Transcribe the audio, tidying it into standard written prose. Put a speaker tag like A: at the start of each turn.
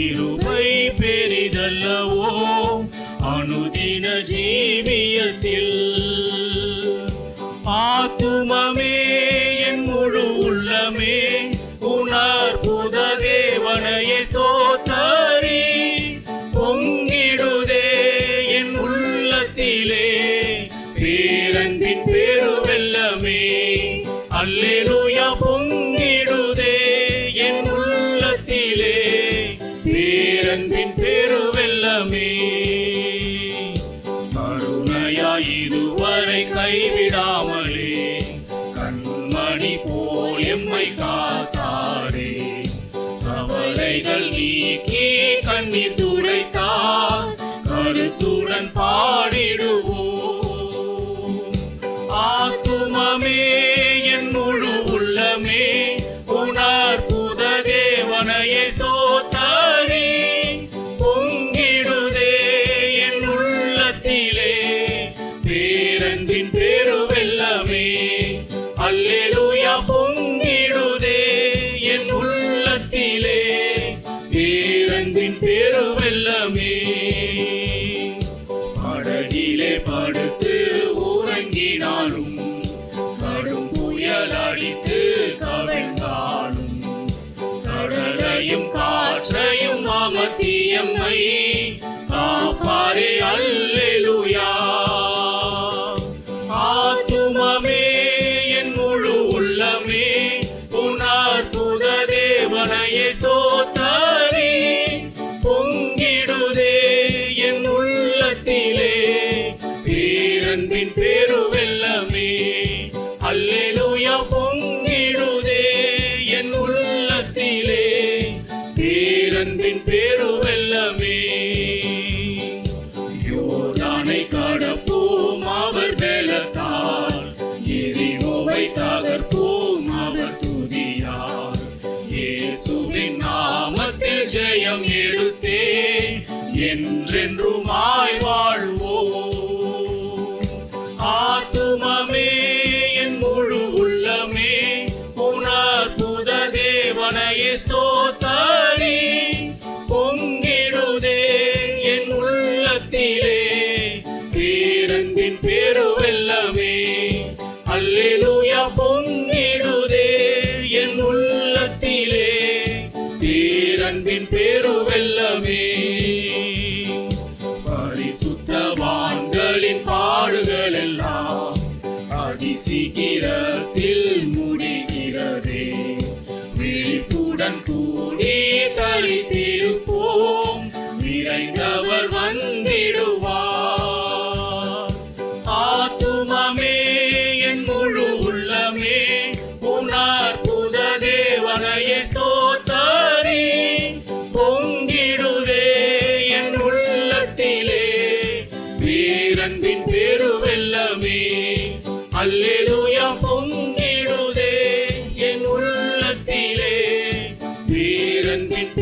A: கிருபை பெரிதல்லவோ அனுதின ஜீவியத்தில். ஆத்துமமே என் முழு உள்ளமே உணர்புத தேவனையே சோத்தரி. பொங்கிடுதே என் உள்ளத்திலே பேரன்பின் பெருவெல்லமே. அல்லேலூயா. பொங்கிடுதே என் உள்ளத்திலே பேரன்பின் பெருவெல்லமே. கருணையா இதுவரை கைவிடாமலே கண்மணி போல் எம்மை காத்தாரே. கவலைகள் நீக்கி கண்ணீர் துடைத்தார் கருத்துடன் பாடிடுவோம். ஆத்துமமே என் முழு உள்ளமே உணர்புத தேவனையே சோத்தரி. பொங்கிடுதே என் உள்ளத்திலே பேரன்பின் பெருவெல்லமே. அல்லேலூயா. பொங்கிடுதே என் உள்ளத்திலே பேரன்பின் பெருவெல்லமே. படகிலே படுத்து உறங்கினாலும் கடும் புயல் அடித்து கவிழ்ந்தாலும் கடலையும் காற்றையும் அமர்த்தியம்மை காப்பாரே. அல்லேலூயா. ஆத்துமமே என் முழு உள்ளமே உணர்புத தேவனையே சோத்தரி. பொங்கிடுதே என் உள்ளத்திலே பேரன்பின் பெருவெல்லமே. அல்லேலூயா. பொங்கிடுதே என் உள்ளத்திலே பேரன்பின் பெருவெல்லமே. யோர்தானை கடப்போம் அவர் பலத்தால் எரிகோவை தகர்ப்போம் அவர் துதியால். இயேசுவின் நாமத்தில் ஜெயம் எடுத்தே என்றென்றுமாய் வாழ்வோம். ஆத்துமமே என் முழு உள்ளமே உணர்புத தேவனையே ஸ்தோத்தரி. பொங்கிடுதே என் உள்ளத்திலே பேரன்பின் பெருவெல்லமே. அல்லேலூயா. பொங்கிடுதே என் உள்ளத்திலே பேரன்பின் பெருவெல்லமே. பரிசுத்தவான்களின் பாடுகள் எல்லாம் அதிசீக்கிரத்தில் முடிகிறதே. விழிப்புடன் கூடி தரித்திருப்போம் விரைந்தவர் வந்திடுவார். ஆத்துமமே என் முழு உள்ளமே உணர்புத தேவனையே ஸ்தோத்தரி. பொங்கிடுதே என் உள்ளத்திலே பேரன்பின் பெருவெல்லமே. அல்லேலூயா. பொங்கிடுதே என் உள்ளத்திலே பேரன்பின்